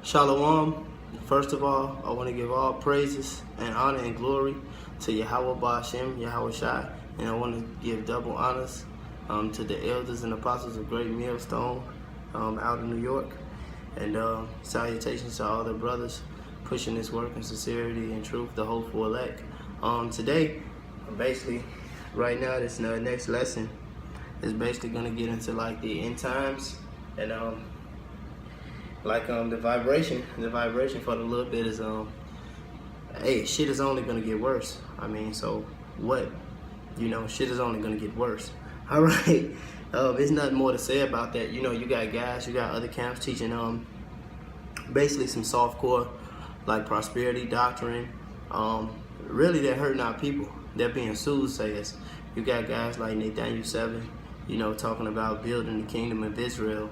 Shalom. First of all, I want to give all praises and honor and glory to Yahweh Ba'ashem, Yahweh Shai, and I want to give double honors to the elders and apostles of Great Millstone out in New York, and salutations to all the brothers pushing this work in sincerity and truth, the hopeful elect. Today, basically, right now, this next lesson is basically going to get into like the end times and the vibration for the little bit is hey, shit is only gonna get worse. I mean, so what? Shit is only gonna get worse. All right. There's nothing more to say about that. You got guys, you got other camps teaching basically some softcore like prosperity doctrine. Really, they're hurting our people. They're being soothsayers. You got guys like Nathaniel 7, talking about building the kingdom of Israel.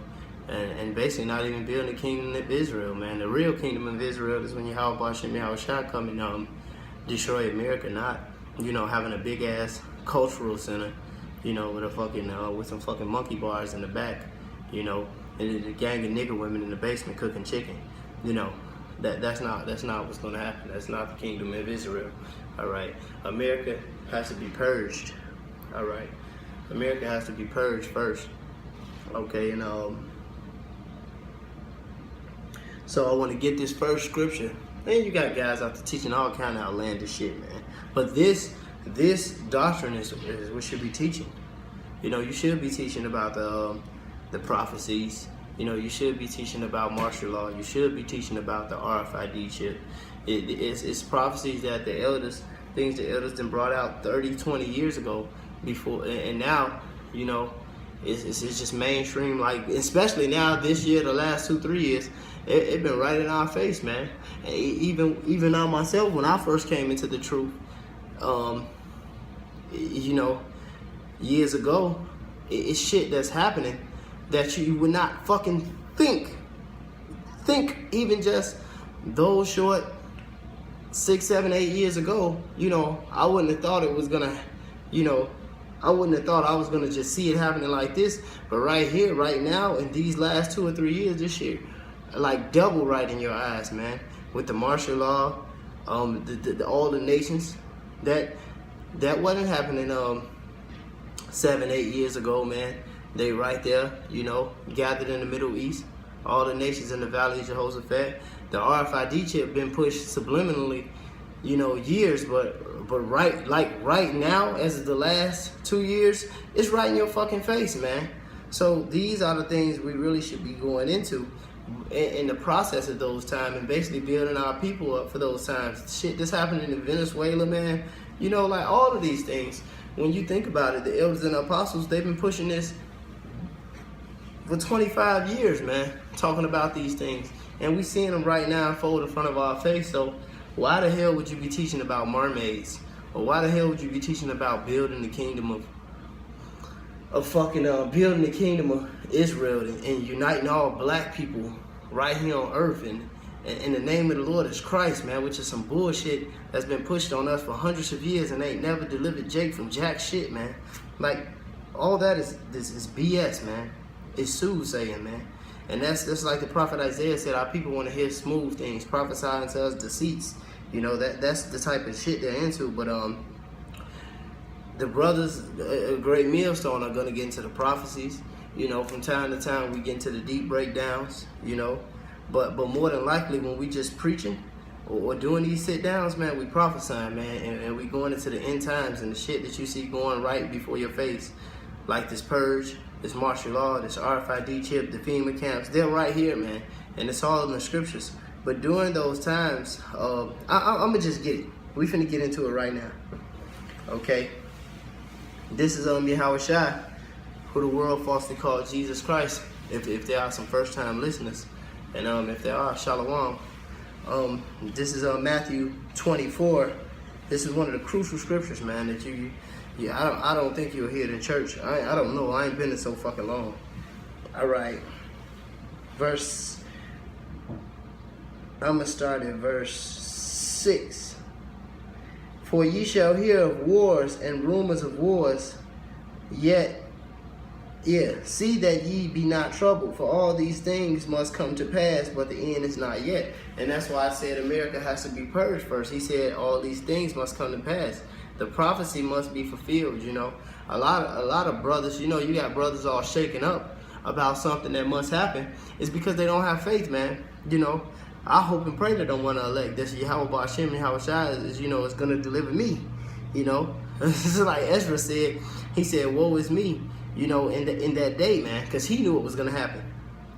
And basically not even building the kingdom of Israel, man. The real kingdom of Israel is when Yahweh Ba'ashem Yahweh Shai come and destroy America, not, having a big ass cultural center, with a fucking with some fucking monkey bars in the back, and a gang of nigger women in the basement cooking chicken. That's not what's gonna happen. That's not the kingdom of Israel. All right. America has to be purged. All right. America has to be purged first. Okay, and so I want to get this first scripture. And you got guys out there teaching all kind of outlandish shit, man. But this doctrine is what should be teaching. You should be teaching about the prophecies. You should be teaching about martial law. You should be teaching about the RFID chip. It's prophecies that things the elders done brought out 30, 20 years ago before, and now, it's just mainstream, like, especially now this year, the last 2-3 years, it been right in our face, man. And even I myself, when I first came into the truth, years ago, it's shit that's happening that you would not fucking think even just those short 6, 7, 8 years ago. I wouldn't have thought it was gonna, I wouldn't have thought I was gonna just see it happening like this, but right here, right now, in these last 2 or 3 years, this shit, like double right in your eyes, man. With the martial law, all the nations, that wasn't happening 7, 8 years ago, man. They right there, gathered in the Middle East, all the nations in the Valley of Jehoshaphat. The RFID chip been pushed subliminally, years, but right now, as of the last 2 years, it's right in your fucking face, man. So these are the things we really should be going into in the process of those times, and basically building our people up for those times. Shit that's happening in Venezuela, man. Like all of these things. When you think about it, the elders and the apostles, they've been pushing this for 25 years, man, talking about these things. And we seeing them right now unfold in front of our face. So why the hell would you be teaching about mermaids? Or why the hell would you be teaching about building the kingdom building the kingdom of Israel and uniting all black people right here on earth and in the name of the Lord is Christ, man, which is some bullshit that's been pushed on us for hundreds of years and ain't never delivered Jake from jack shit, man. Like, all that is BS, man. It's soothsaying, man. And that's like the prophet Isaiah said, our people want to hear smooth things, prophesying to us deceits. That's the type of shit they're into. But the brothers, Great Millstone, are gonna get into the prophecies. From time to time we get into the deep breakdowns. But more than likely when we just preaching or doing these sit downs, man, we prophesying, man, and we going into the end times and the shit that you see going right before your face, like this purge, this martial law, this RFID chip, the FEMA camps. They're right here, man, and it's all in the scriptures. But during those times, I'm gonna just get it. We finna get into it right now. Okay. This is Yahweh Shai, who the world falsely called Jesus Christ, if there are some first time listeners. And if there are, shalom. This is Matthew 24. This is one of the crucial scriptures, man, that I don't think you'll hear it in church. I don't know. I ain't been in so fucking long. All right. I'm going to start at verse 6. For ye shall hear of wars and rumors of wars, yet Yeah, see that ye be not troubled, for all these things must come to pass, but the end is not yet. And that's why I said America has to be purged first. He said all these things must come to pass. The prophecy must be fulfilled, you know. A lot of brothers, you know, you got brothers all shaken up about something that must happen. It's because they don't have faith, man. You know, I hope and pray they don't want to elect this Yahweh Ba'Shem Yahweh Shai is, you know, is going to deliver me, you know. This is like Ezra said. He said, woe is me. You know, in that day, man, because he knew it was going to happen.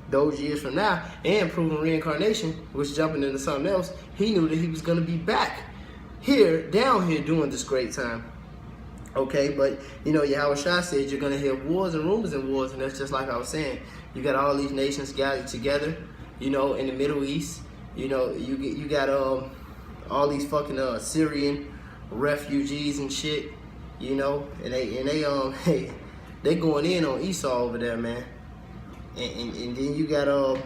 Those years from now, and proving reincarnation, which jumping into something else, he knew that he was going to be back here, down here, doing this great time. Okay, but, you know, Yahweh Shai said you're going to hear wars and rumors and wars, and that's just like I was saying. You got all these nations gathered together, you know, in the Middle East. You know, you got all these fucking Syrian refugees and shit, you know, and they they going in on Esau over there, man. And then you got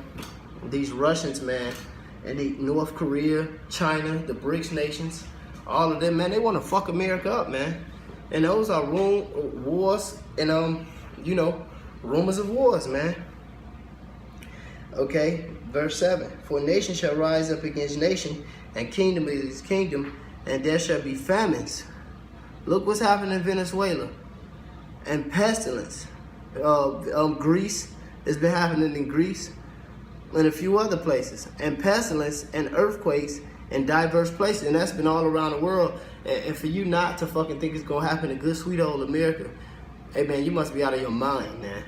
these Russians, man, and the North Korea, China, the BRICS nations, all of them, man, they want to fuck America up, man. And those are wars and you know, rumors of wars, man. Okay, verse 7. For nation shall rise up against nation, and kingdom against kingdom, and there shall be famines. Look what's happening in Venezuela. And pestilence. Greece, it's been happening in Greece and a few other places. And pestilence and earthquakes in diverse places. And that's been all around the world. And for you not to fucking think it's going to happen in good, sweet old America, hey, man, you must be out of your mind, man.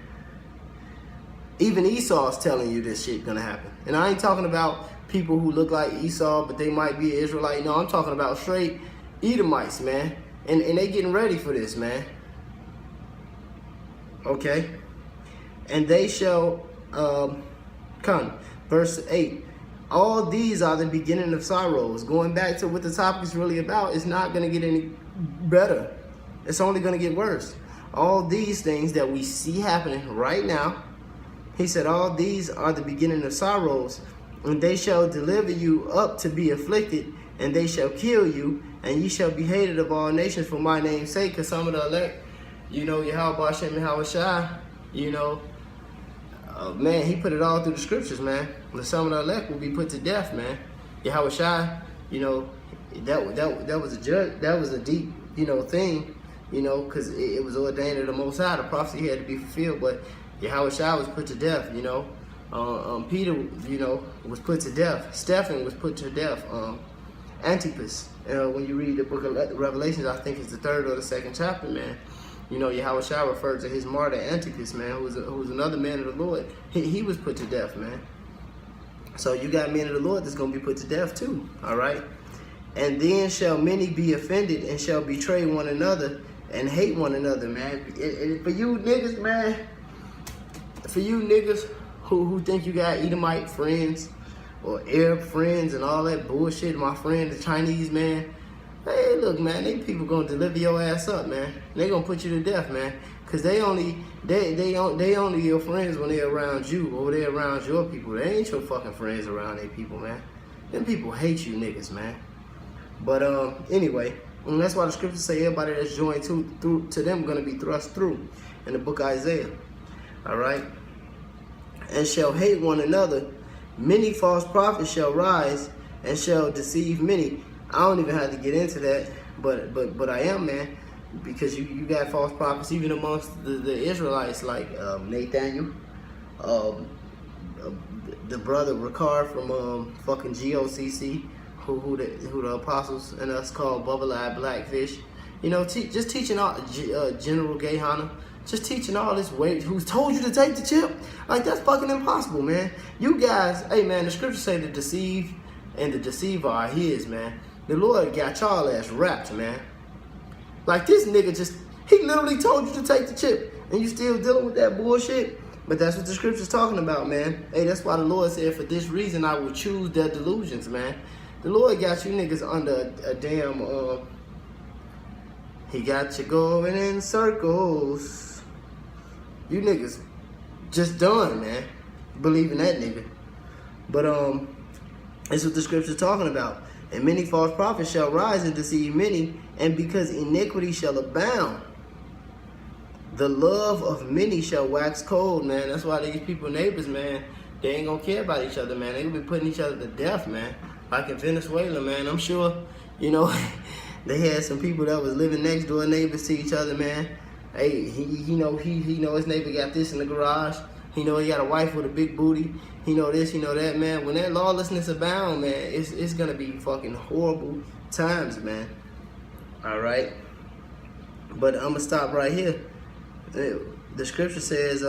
Even Esau's telling you this shit going to happen. And I ain't talking about people who look like Esau, but they might be Israelite. No, I'm talking about straight Edomites, man. And they getting ready for this, man. Okay, and they shall come. Verse 8. All these are the beginning of sorrows. Going back to what the topic is really about, it's not going to get any better. It's only going to get worse. All these things that we see happening right now, he said, all these are the beginning of sorrows, and they shall deliver you up to be afflicted, and they shall kill you, and ye shall be hated of all nations for my name's sake. Because some of the elect, you know, Yahweh Ba'Shem Yahweh Shai, you know, man, he put it all through the scriptures, man. The some of the elect will be put to death, man. Yahweh Shai, you know, that was a judge, that was a deep, you know, thing, you know, because it was ordained of the Most High. The prophecy had to be fulfilled, but Yahweh Shai was put to death, you know. Peter, you know, was put to death. Stephen was put to death. Antipas, when you read the book of Revelations, I think it's the 3rd or the 2nd chapter, man. You know, Yahweh Shai referred to his martyr Antipas, man, who was another man of the Lord. He was put to death, man. So you got men of the Lord that's going to be put to death too, all right? And then shall many be offended and shall betray one another and hate one another, man. For you niggas, man, for you niggas who think you got Edomite friends or Arab friends and all that bullshit, my friend, the Chinese, man, hey, look, man, they people gonna deliver your ass up, man. They gonna put you to death, man. Cause they only your friends when they're around you or they're around your people. They ain't your fucking friends around their people, man. Them people hate you niggas, man. But anyway, and that's why the scriptures say everybody that's joined to them gonna be thrust through in the book of Isaiah. All right. And shall hate one another. Many false prophets shall rise and shall deceive many. I don't even have to get into that, but I am, man, because you got false prophets even amongst the Israelites, like Nathaniel, the brother Ricard from fucking GOCC, who the apostles and us call Bubble-eyed Blackfish. You know, just teaching all General Gayhana, just teaching all this weight. Who's told you to take the chip? Like, that's fucking impossible, man. You guys, hey man, the scriptures say the deceive and the deceiver are his, man. The Lord got y'all ass wrapped, man. Like, this nigga he literally told you to take the chip, and you still dealing with that bullshit. But that's what the scripture's talking about, man. Hey, that's why the Lord said, for this reason I will choose their delusions, man. The Lord got you niggas under a damn, he got you going in circles. You niggas just done, man. Believe in that nigga. But, that's what the scripture's talking about. And many false prophets shall rise and deceive many, and because iniquity shall abound. The love of many shall wax cold, man. That's why these people neighbors, man, they ain't gonna care about each other, man. They gonna be putting each other to death, man. Like in Venezuela, man. I'm sure, you know, they had some people that was living next door, neighbors to each other, man. Hey, he know his neighbor got this in the garage. He know he got a wife with a big booty. He know this, he know that, man. When that lawlessness abound, man, it's gonna be fucking horrible times, man. All right. But I'm gonna stop right here. The scripture says,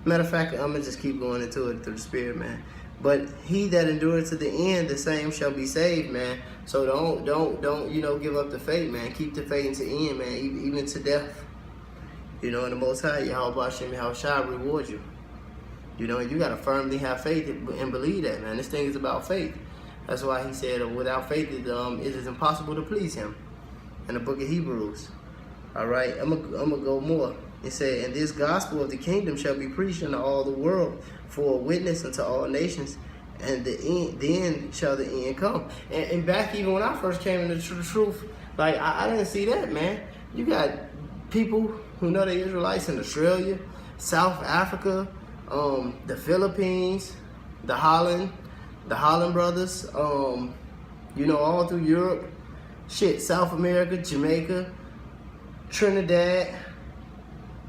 matter of fact, I'm gonna just keep going into it through the Spirit, man. But he that endureth to the end, the same shall be saved, man. So don't you know, give up the faith, man. Keep the faith into the end, man, even to death. You know, in the Most High, Yahweh Hashem shall reward you. You know, you gotta firmly have faith and believe that, man. This thing is about faith. That's why he said, without faith, it is impossible to please him. In the book of Hebrews. All right, I'm gonna go more. It said, and this gospel of the kingdom shall be preached unto all the world for a witness unto all nations, and then shall the end come. And back even when I first came into the truth, like I didn't see that, man. You got people who know the Israelites in Australia, South Africa, the Philippines, the Holland brothers, you know, all through Europe, shit, South America, Jamaica, Trinidad.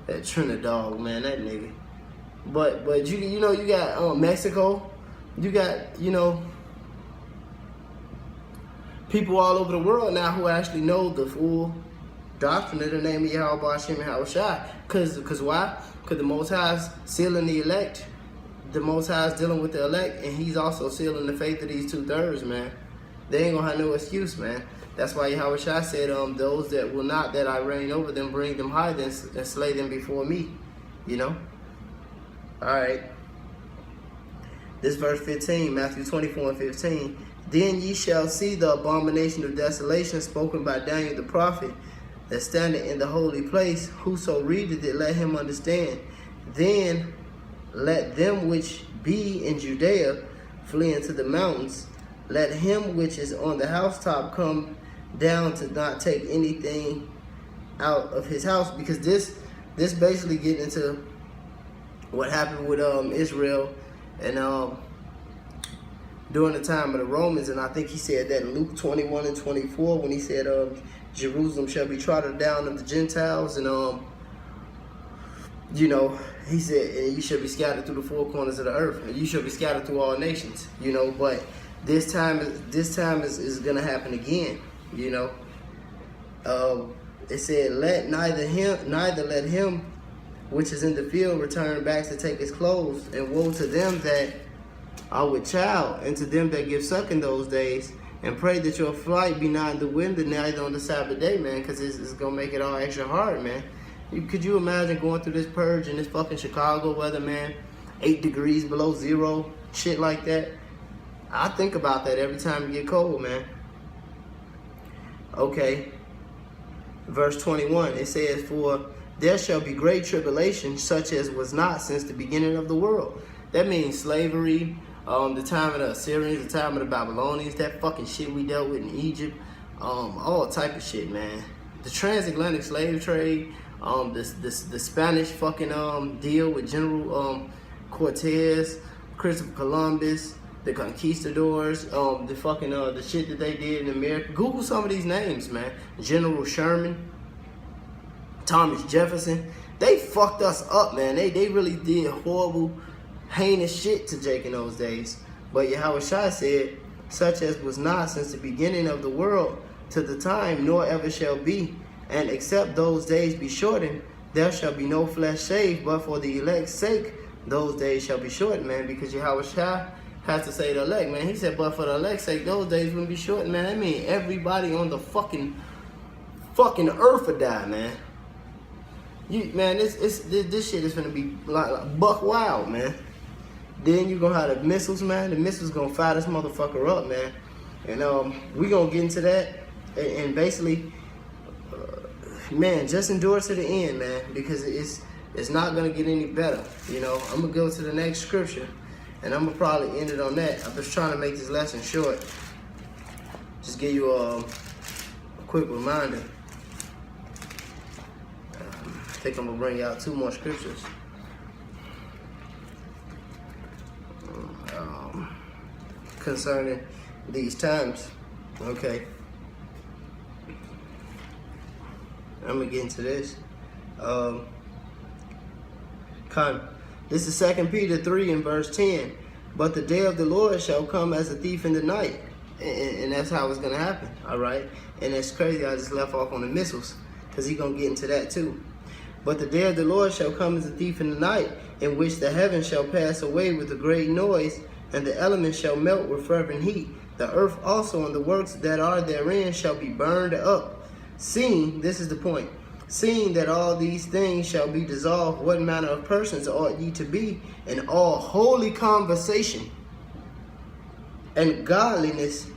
That Trinidad, man, that nigga. But you know, you got Mexico, you got, you know, people all over the world now who actually know the full doctrine of the name of Yahweh Hashem Yahushua. Cause why? Cause the Most High is sealing the elect. The Most High is dealing with the elect, and he's also sealing the faith of these 2/3, man. They ain't gonna have no excuse, man. That's why Yahushua said, those that will not, that I reign over them, bring them high, and slay them before me. You know? Alright. This verse 15, Matthew 24:15. Then ye shall see the abomination of desolation spoken by Daniel the prophet, that standeth in the holy place. Whoso readeth it, let him understand. Then let them which be in Judea flee into the mountains. Let him which is on the housetop come down to not take anything out of his house. Because this basically get into what happened with Israel and during the time of the Romans. And I think he said that in Luke 21:24 when he said Jerusalem shall be trodden down of the Gentiles, and you know, he said, and you shall be scattered through the four corners of the earth, and you shall be scattered through all nations. You know, but this time is gonna happen again. You know, it said, neither let him which is in the field return back to take his clothes, and woe to them that are with child, and to them that give suck in those days. And pray that your flight be not in the winter, neither on the Sabbath day, man, because it's gonna make it all extra hard, man. Could you imagine going through this purge in this fucking Chicago weather, man? 8 degrees below zero, shit like that. I think about that every time it get cold, man. Okay. Verse 21, it says, for there shall be great tribulation, such as was not since the beginning of the world. That means slavery, the time of the Assyrians, the time of the Babylonians, that fucking shit we dealt with in Egypt, all type of shit, man. The transatlantic slave trade, the Spanish fucking deal with General Cortez, Christopher Columbus, the conquistadors, the fucking the shit that they did in America. Google some of these names, man. General Sherman, Thomas Jefferson. They fucked us up, man. They really did horrible, heinous shit to Jake in those days. But Yahushua said, such as was not since the beginning of the world to the time, nor ever shall be. And except those days be shortened, there shall be no flesh saved, but for the elect's sake, those days shall be shortened, man. Because Yahushua has to say the elect, man. He said, but for the elect's sake, those days wouldn't be shortened, man. I mean, everybody on the fucking earth would die, man. Man, this shit is gonna be like buck wild, man. Then you're gonna have the missiles, man. The missiles gonna fire this motherfucker up, man. And we gonna get into that. And basically, man, just endure to the end, man, because it's not gonna get any better. You know, I'm gonna go to the next scripture, and I'm gonna probably end it on that. I'm just trying to make this lesson short. Just give you a quick reminder. I think I'm gonna bring out 2 more scriptures. Concerning these times. Okay. I'm gonna get into this. This is 2 Peter 3 and verse 10. But the day of the Lord shall come as a thief in the night. And that's how it's gonna happen. All right. And it's crazy. I just left off on the missiles because he's gonna get into that too. But the day of the Lord shall come as a thief in the night, in which the heavens shall pass away with a great noise, and the elements shall melt with fervent heat. The earth also and the works that are therein shall be burned up. Seeing, this is the point, seeing that all these things shall be dissolved, what manner of persons ought ye to be in all holy conversation and godliness,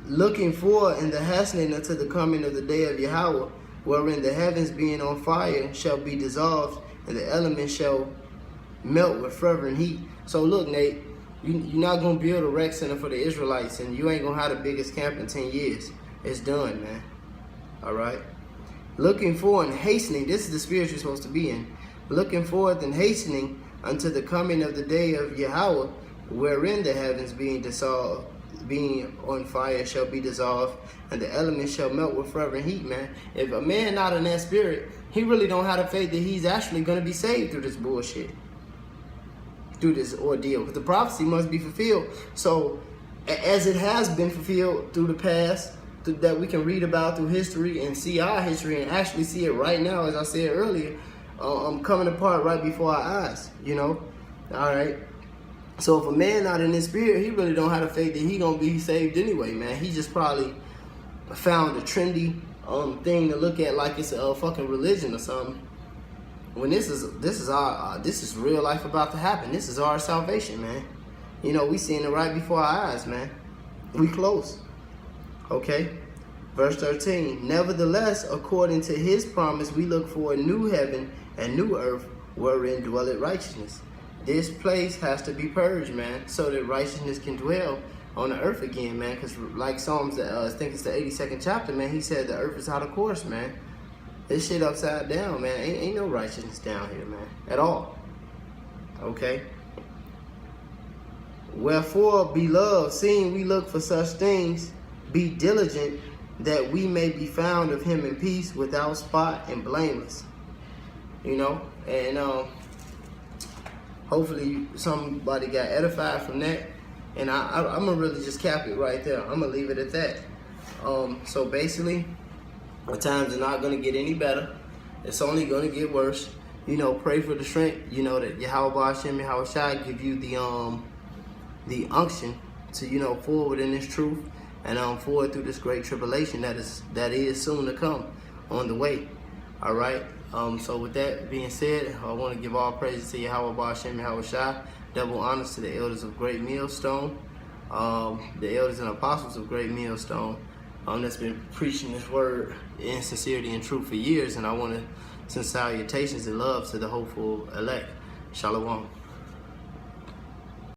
looking forward in the hastening unto the coming of the day of Yahweh, wherein the heavens being on fire shall be dissolved, and the elements shall melt with fervent heat. So look, Nate, you're not going to build a rec center for the Israelites, and you ain't going to have the biggest camp in 10 years. It's done, man. All right? Looking forward and hastening, this is the spirit you're supposed to be in. Looking forward and hastening unto the coming of the day of Yahweh, wherein the heavens being dissolved, being on fire shall be dissolved, and the elements shall melt with fervent heat, man. If a man not in that spirit, he really don't have the faith that he's actually going to be saved through this bullshit, through this ordeal. Because the prophecy must be fulfilled. So, as it has been fulfilled through the past, that we can read about through history and see our history and actually see it right now, as I said earlier, coming apart right before our eyes, you know? All right? So if a man not in his spirit, he really don't have the faith that he gonna be saved anyway, man. He just probably found a trendy thing to look at like it's a fucking religion or something. When this is our this is real life about to happen. This is our salvation, man. You know, we seeing it right before our eyes, man. We close. Okay? Verse 13. Nevertheless, according to his promise, we look for a new heaven and new earth wherein dwelleth righteousness. This place has to be purged, man, so that righteousness can dwell on the earth again, man. Because like Psalms, I think it's the 82nd chapter, man, he said the earth is out of course, man. This shit upside down, man. Ain't no righteousness down here, man, at all. Okay? Wherefore, beloved, seeing we look for such things, be diligent that we may be found of him in peace, without spot and blameless. You know? And hopefully somebody got edified from that. And I'm going to really just cap it right there. I'm going to leave it at that. So basically, the times are not going to get any better. It's only going to get worse. You know, pray for the strength. You know, that Yahweh Hashem, Yahweh Shai give you the unction to, you know, forward in this truth and forward through this great tribulation that is soon to come on the way. All right. So with that being said, I want to give all praises to Yahweh Hashem, Yahweh Shai. Double honors to the elders of Great Millstone, the elders and apostles of Great Millstone, that's been preaching this word in sincerity and truth for years. And I want to send salutations and love to the hopeful elect. Shalom.